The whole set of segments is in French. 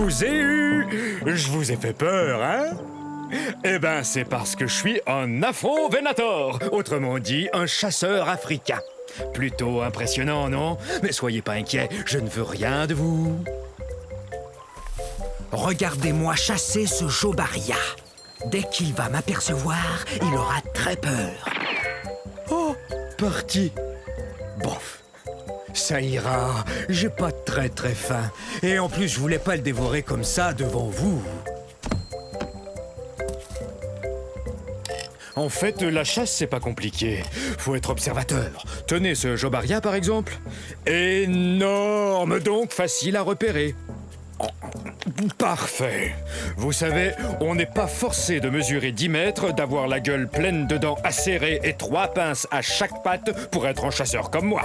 vous ai eu. Je vous ai fait peur, hein? Eh ben, c'est parce que je suis un Afro-Venator, autrement dit, un chasseur africain. Plutôt impressionnant, non? Mais soyez pas inquiets, je ne veux rien de vous. Regardez-moi chasser ce Jobaria. Dès qu'il va m'apercevoir, il aura très peur. Oh, parti. Bof. Ça ira, j'ai pas très faim. Et en plus, je voulais pas le dévorer comme ça devant vous. En fait, la chasse, c'est pas compliqué. Faut être observateur. Tenez ce Jobaria, par exemple. Énorme, donc facile à repérer. Parfait. Vous savez, on n'est pas forcé de mesurer 10 mètres, d'avoir la gueule pleine de dents acérées et 3 pinces à chaque patte pour être un chasseur comme moi.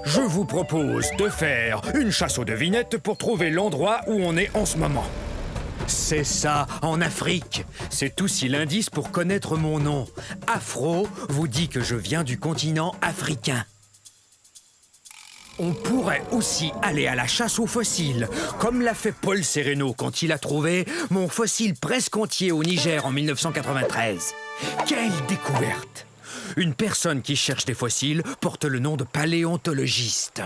Je vous propose de faire une chasse aux devinettes pour trouver l'endroit où on est en ce moment. C'est ça, en Afrique. C'est aussi l'indice pour connaître mon nom. Afro vous dit que je viens du continent africain. On pourrait aussi aller à la chasse aux fossiles, comme l'a fait Paul Sereno quand il a trouvé mon fossile presque entier au Niger en 1993. Quelle découverte! Une personne qui cherche des fossiles porte le nom de paléontologiste.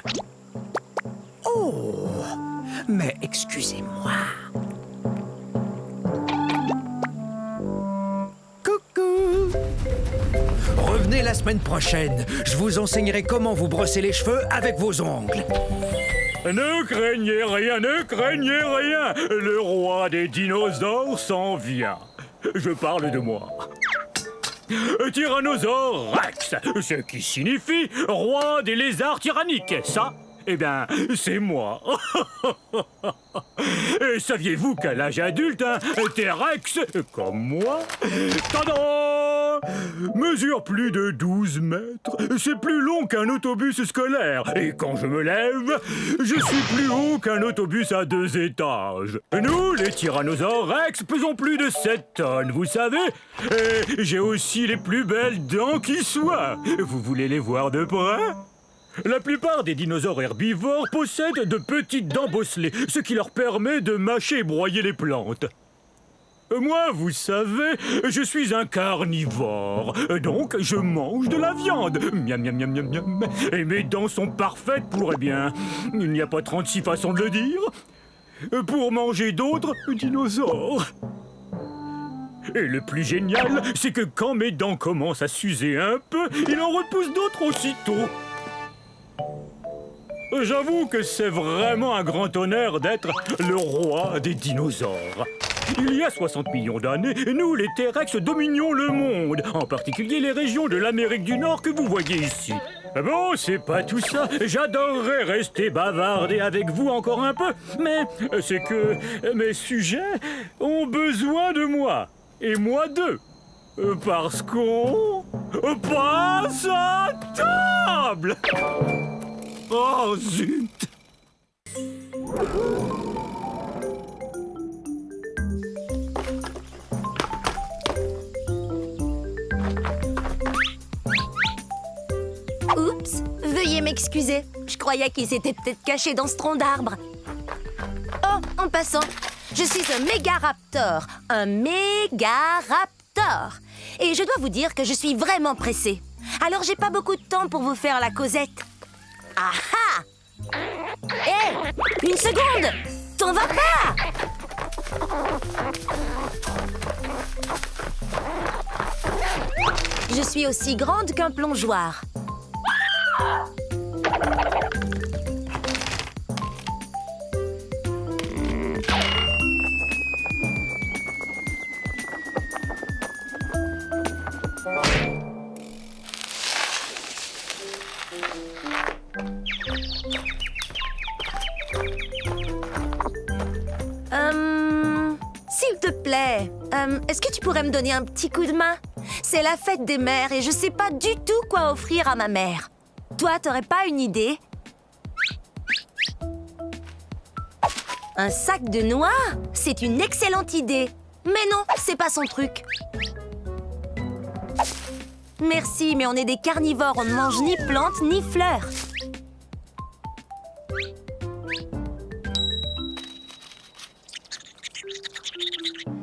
Oh! Mais excusez-moi. Coucou! Revenez la semaine prochaine. Je vous enseignerai comment vous brosser les cheveux avec vos ongles. Ne craignez rien, ne craignez rien. Le roi des dinosaures s'en vient. Je parle de moi. Tyrannosaure Rex, ce qui signifie roi des lézards tyranniques. Ça, eh bien, c'est moi. Et saviez-vous qu'à l'âge adulte, un T-Rex, comme moi, tada, mesure plus de 12 mètres. C'est plus long qu'un autobus scolaire. Et quand je me lève, je suis plus haut qu'un autobus à 2 étages. Nous, les tyrannosaures Rex, pesons plus de 7 tonnes, vous savez. Et j'ai aussi les plus belles dents qui soient. Vous voulez les voir de près ? La plupart des dinosaures herbivores possèdent de petites dents bosselées, ce qui leur permet de mâcher et broyer les plantes. Moi, vous savez, je suis un carnivore, donc je mange de la viande. Miam, miam, miam, miam, miam. Et mes dents sont parfaites pour, eh bien, il n'y a pas 36 façons de le dire, pour manger d'autres dinosaures. Et le plus génial, c'est que quand mes dents commencent à s'user un peu, il en repousse d'autres aussitôt. J'avoue que c'est vraiment un grand honneur d'être le roi des dinosaures. Il y a 60 millions d'années, nous, les T-Rex, dominions le monde, en particulier les régions de l'Amérique du Nord que vous voyez ici. Bon, c'est pas tout ça. J'adorerais rester bavarder avec vous encore un peu, mais c'est que mes sujets ont besoin de moi, et moi d'eux. Parce qu'on passe à table. Oh, zut! Oups, veuillez m'excuser. Je croyais qu'il s'était peut-être caché dans ce tronc d'arbre. Oh, en passant, je suis un mégaraptor. Un mégaraptor. Et je dois vous dire que je suis vraiment pressée. Alors j'ai pas beaucoup de temps pour vous faire la causette. Ah ah! Hé! Une seconde! T'en vas pas! Je suis aussi grande qu'un plongeoir. S'il te plaît, est-ce que tu pourrais me donner un petit coup de main? C'est la fête des mères et je sais pas du tout quoi offrir à ma mère. Toi, t'aurais pas une idée? Un sac de noix? C'est une excellente idée. Mais non, c'est pas son truc. Merci, mais on est des carnivores, on ne mange ni plantes ni fleurs.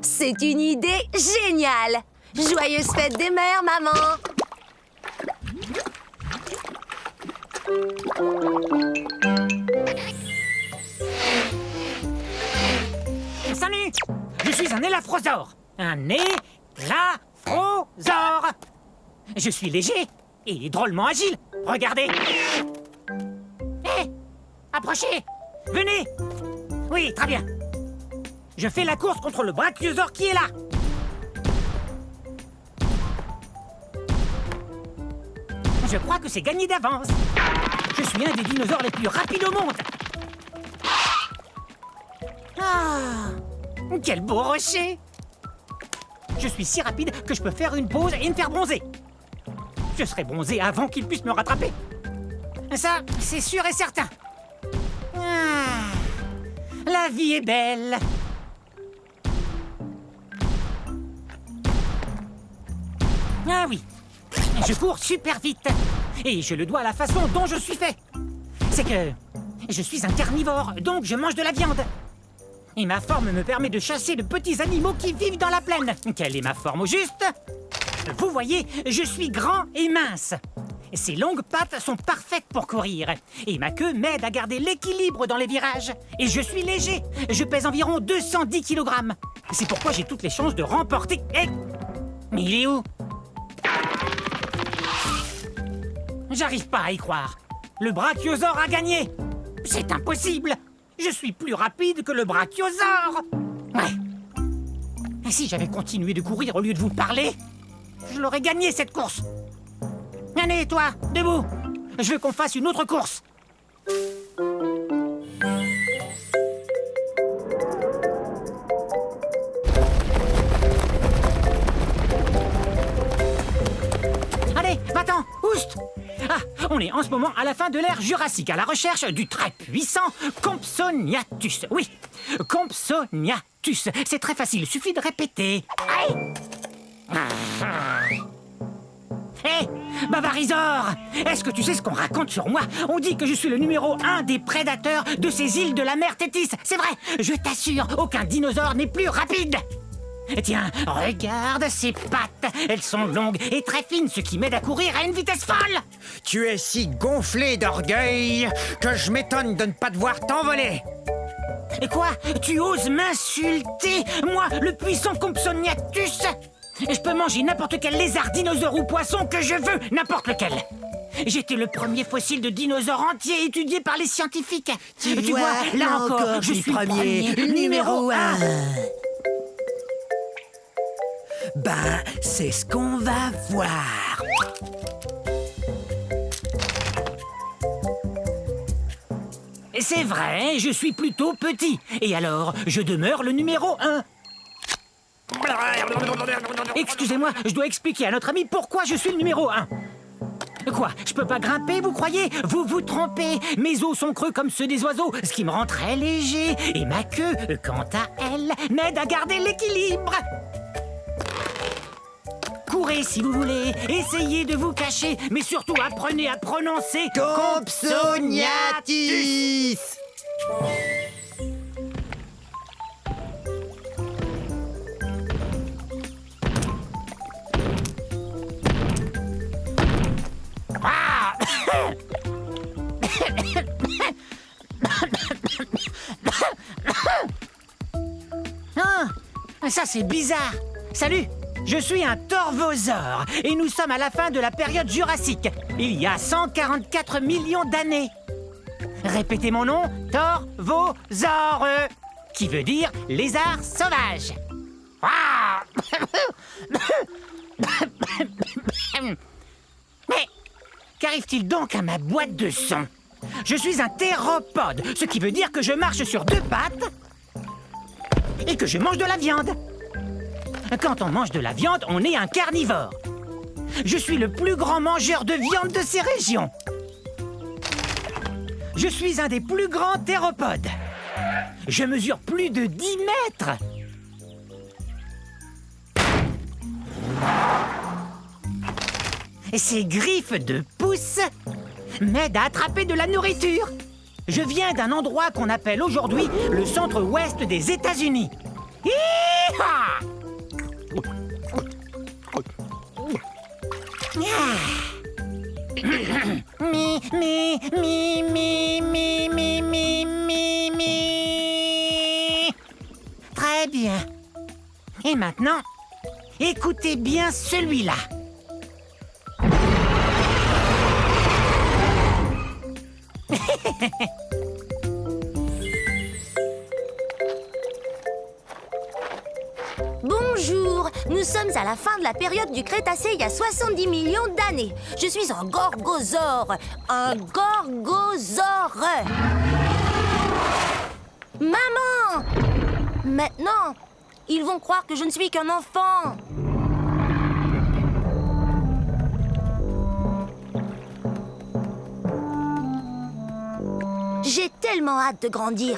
C'est une idée géniale! Joyeuse fête des mères, maman! Salut! Je suis un élafrosaure. Un élafrosaure. Je suis léger et drôlement agile. Regardez. Hé! Approchez! Venez! Oui, très bien. Je fais la course contre le brachiosaure qui est là. Je crois que c'est gagné d'avance. Je suis un des dinosaures les plus rapides au monde. Ah! Quel beau rocher! Je suis si rapide que je peux faire une pause et me faire bronzer. Je serai bronzé avant qu'il puisse me rattraper. Ça, c'est sûr et certain. Ah, la vie est belle. Ah oui, je cours super vite. Et je le dois à la façon dont je suis fait. C'est que je suis un carnivore, donc je mange de la viande. Et ma forme me permet de chasser de petits animaux qui vivent dans la plaine. Quelle est ma forme au juste? Vous voyez, je suis grand et mince. Ces longues pattes sont parfaites pour courir. Et ma queue m'aide à garder l'équilibre dans les virages. Et je suis léger. Je pèse environ 210 kg. C'est pourquoi j'ai toutes les chances de remporter... Eh! Mais il est où? J'arrive pas à y croire. Le brachiosaure a gagné. C'est impossible. Je suis plus rapide que le brachiosaure. Ouais. Et si j'avais continué de courir au lieu de vous parler, je l'aurais gagné cette course. Allez, toi, debout. Je veux qu'on fasse une autre course. Allez, va-t'en, oust. Ah, on est en ce moment à la fin de l'ère Jurassique, à la recherche du très puissant Compsognathus. Oui, Compsognathus. C'est très facile, suffit de répéter. Aïe! Hé, Bavarisor! Est-ce que tu sais ce qu'on raconte sur moi? On dit que je suis le numéro 1 des prédateurs de ces îles de la mer Tétis. C'est vrai, je t'assure, aucun dinosaure n'est plus rapide. Tiens, regarde ces pattes. Elles sont longues et très fines, ce qui m'aide à courir à une vitesse folle. Tu es si gonflé d'orgueil que je m'étonne de ne pas te voir t'envoler. Et quoi? Tu oses m'insulter? Moi, le puissant Compsognathus? Je peux manger n'importe quel lézard, dinosaure ou poisson que je veux, n'importe lequel. J'étais le premier fossile de dinosaure entier étudié par les scientifiques. Tu vois, là encore, je suis premier, numéro 1. Ben, c'est ce qu'on va voir. C'est vrai, je suis plutôt petit. Et alors, je demeure le numéro 1. Excusez-moi, je dois expliquer à notre ami pourquoi je suis le numéro 1. Quoi, je peux pas grimper, vous croyez? Vous vous trompez. Mes os sont creux comme ceux des oiseaux, ce qui me rend très léger. Et ma queue, quant à elle, m'aide à garder l'équilibre. Courez si vous voulez, essayez de vous cacher, mais surtout apprenez à prononcer Compsognathus. Ah! Ah, ça c'est bizarre. Salut, je suis un torvosaure et nous sommes à la fin de la période jurassique, il y a 144 millions d'années. Répétez mon nom, torvosaure, qui veut dire lézard sauvage. Ah! Mais qu'arrive-t-il donc à ma boîte de son? Je suis un théropode, ce qui veut dire que je marche sur deux pattes et que je mange de la viande. Quand on mange de la viande, on est un carnivore. Je suis le plus grand mangeur de viande de ces régions. Je suis un des plus grands théropodes. Je mesure plus de 10 mètres. Ces griffes de pouce m'aident à attraper de la nourriture. Je viens d'un endroit qu'on appelle aujourd'hui le centre-ouest des États-Unis. Hi! Très bien. Et maintenant, écoutez bien celui-là. Bonjour, nous sommes à la fin de la période du Crétacé il y a 70 millions d'années. Je suis un gorgosaure. Un gorgosaure. Maman! Maintenant, ils vont croire que je ne suis qu'un enfant. J'ai tellement hâte de grandir.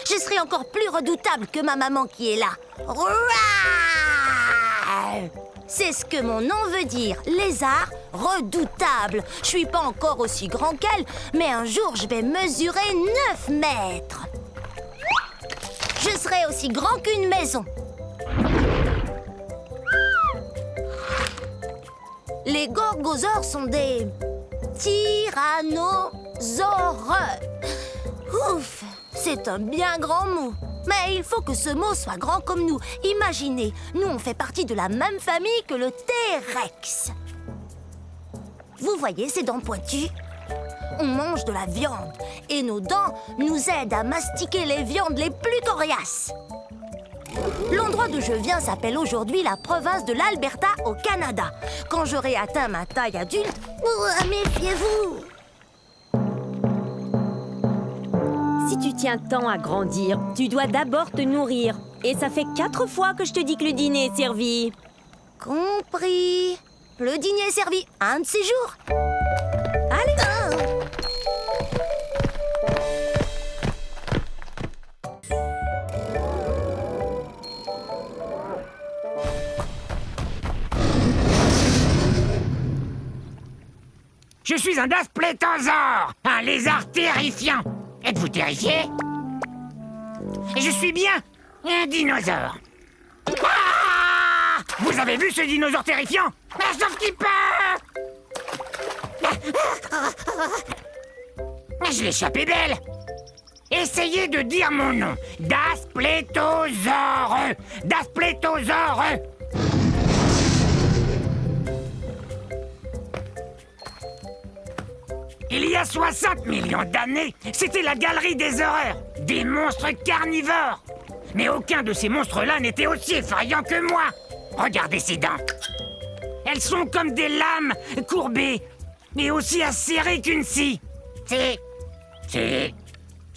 Je serai encore plus redoutable que ma maman qui est là. Rouah! C'est ce que mon nom veut dire, lézard redoutable. Je suis pas encore aussi grand qu'elle, mais un jour je vais mesurer 9 mètres. Je serai aussi grand qu'une maison. Les gorgosaures sont des tyrannosaures. Ouf, c'est un bien grand mot. Mais il faut que ce mot soit grand comme nous. Imaginez, nous on fait partie de la même famille que le T-Rex. Vous voyez ces dents pointues? On mange de la viande et nos dents nous aident à mastiquer les viandes les plus coriaces. L'endroit d'où je viens s'appelle aujourd'hui la province de l'Alberta au Canada. Quand j'aurai atteint ma taille adulte, méfiez-vous! Si tu tiens tant à grandir, tu dois d'abord te nourrir. Et ça fait 4 fois que je te dis que le dîner est servi. Compris. Le dîner est servi un de ces jours. Allez. Je suis un dasplétosaure, un lézard terrifiant. Êtes-vous terrifié? Je suis bien un dinosaure. Ah! Vous avez vu ce dinosaure terrifiant? Sauf qu'il peut! Je l'ai échappé belle. Essayez de dire mon nom. Dasplétosaure. Dasplétosaure. Il y a 60 millions d'années, c'était la galerie des horreurs, des monstres carnivores. Mais aucun de ces monstres-là n'était aussi effrayant que moi. Regardez ces dents. Elles sont comme des lames courbées, mais aussi acérées qu'une scie. C'est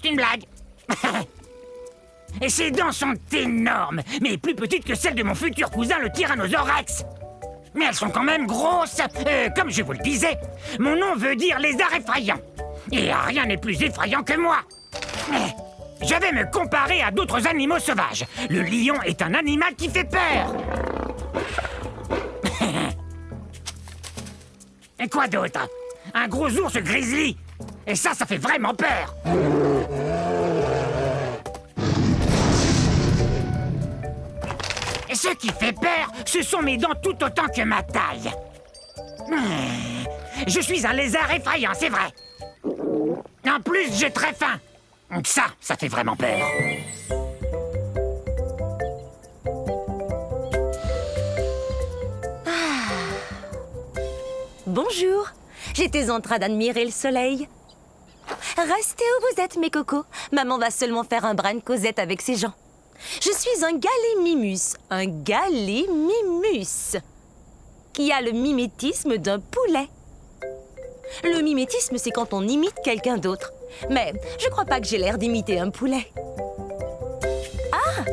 une blague. Et ces dents sont énormes, mais plus petites que celles de mon futur cousin, le Tyrannosaure Rex. Mais elles sont quand même grosses. Comme je vous le disais, mon nom veut dire lézard effrayant. Et rien n'est plus effrayant que moi. Je vais me comparer à d'autres animaux sauvages. Le lion est un animal qui fait peur. Et quoi d'autre? Un gros ours grizzly. Et ça fait vraiment peur. Et ce qui fait peur, ce sont mes dents tout autant que ma taille. Je suis un lézard effrayant, c'est vrai. En plus, j'ai très faim. Ça fait vraiment peur. Bonjour. J'étais en train d'admirer le soleil. Restez où vous êtes, mes cocos. Maman va seulement faire un brin de causette avec ses gens. Je suis un gallimimus. Un gallimimus. Qui a le mimétisme d'un poulet. Le mimétisme, c'est quand on imite quelqu'un d'autre. Mais je crois pas que j'ai l'air d'imiter un poulet. Ah!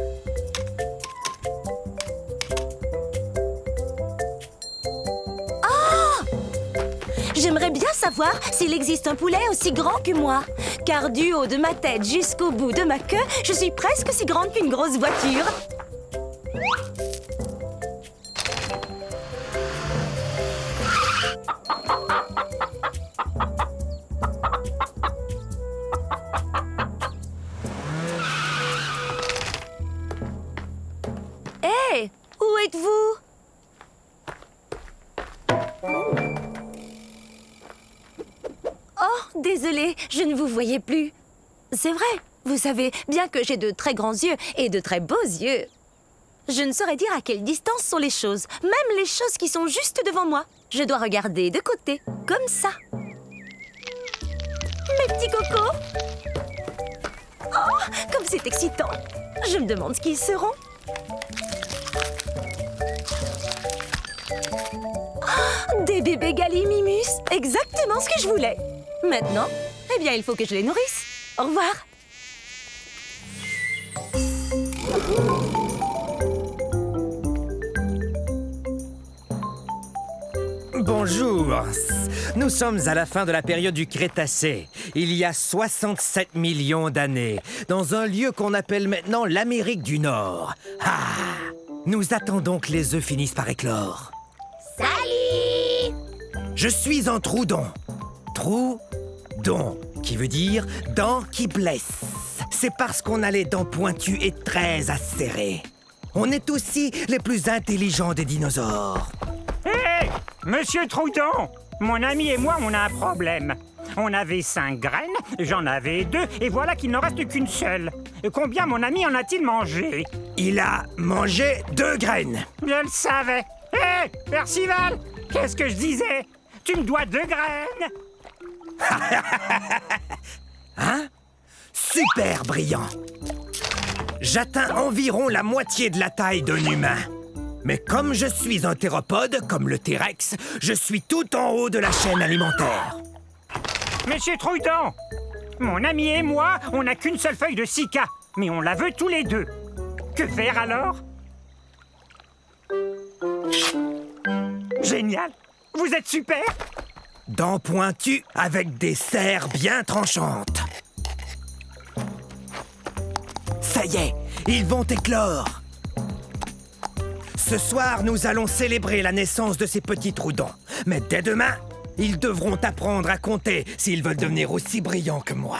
J'aimerais bien savoir s'il existe un poulet aussi grand que moi. Car du haut de ma tête jusqu'au bout de ma queue, je suis presque aussi grande qu'une grosse voiture. Hé, où êtes-vous? Oh, désolée, je ne vous voyais plus. C'est vrai, vous savez bien que j'ai de très grands yeux et de très beaux yeux. Je ne saurais dire à quelle distance sont les choses, même les choses qui sont juste devant moi. Je dois regarder de côté, comme ça. Mes petits cocos! Oh, comme c'est excitant! Je me demande ce qu'ils seront. Oh, des bébés Gallimimus! Exactement ce que je voulais! Maintenant, eh bien, il faut que je les nourrisse. Au revoir! Bonjour. Nous sommes à la fin de la période du Crétacé, il y a 67 millions d'années, dans un lieu qu'on appelle maintenant l'Amérique du Nord. Ah! Nous attendons que les œufs finissent par éclore. Salut! Je suis un Troudon. Troudon, qui veut dire dents qui blessent. C'est parce qu'on a les dents pointues et très acérées. On est aussi les plus intelligents des dinosaures. Hé, Monsieur Troudon, mon ami et moi, on a un problème. On avait 5 graines, j'en avais 2, et voilà qu'il n'en reste qu'une seule. Combien mon ami en a-t-il mangé? Il a mangé 2 graines. Je le savais. Hé, Percival, qu'est-ce que je disais? Tu me dois 2 graines. Hein? Super brillant. J'atteins environ la moitié de la taille d'un humain. Mais comme je suis un théropode, comme le T-Rex, je suis tout en haut de la chaîne alimentaire. Monsieur Troudon, mon ami et moi, on n'a qu'une seule feuille de cica, mais on la veut tous les deux. Que faire alors? Génial! Vous êtes super! Dents pointues avec des serres bien tranchantes. Ça y est, ils vont éclore. Ce soir, nous allons célébrer la naissance de ces petits Troudons. Mais dès demain, ils devront apprendre à compter s'ils veulent devenir aussi brillants que moi.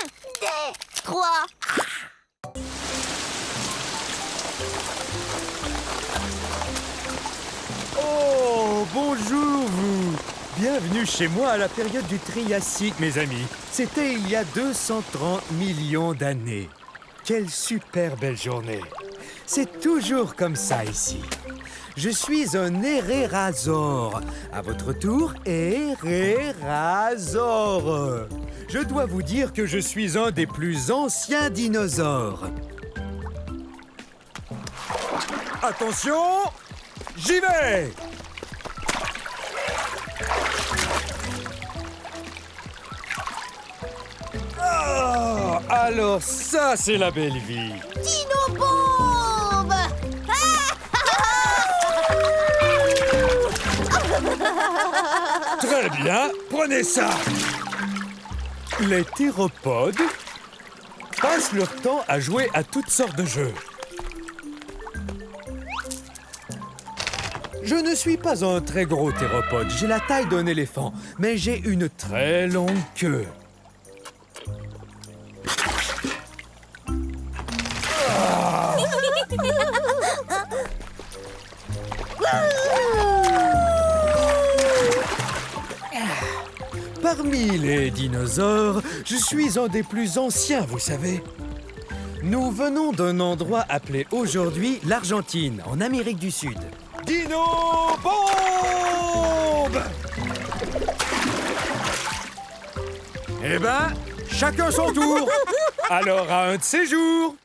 1, 2, 3. Oh, bonjour vous! Bienvenue chez moi à la période du Triassique, mes amis. C'était il y a 230 millions d'années. Quelle super belle journée! C'est toujours comme ça ici. Je suis un Hérérasaure. À votre tour, Hérérasaure. Je dois vous dire que je suis un des plus anciens dinosaures. Attention! J'y vais! Oh, alors ça, c'est la belle vie. Dino Bombe! Très bien, prenez ça. Les théropodes passent leur temps à jouer à toutes sortes de jeux. Je ne suis pas un très gros théropode, j'ai la taille d'un éléphant, mais j'ai une très longue queue. Parmi les dinosaures, je suis un des plus anciens, vous savez. Nous venons d'un endroit appelé aujourd'hui l'Argentine, en Amérique du Sud. Dino Bombe! Eh ben, chacun son tour. Alors à un de ces jours.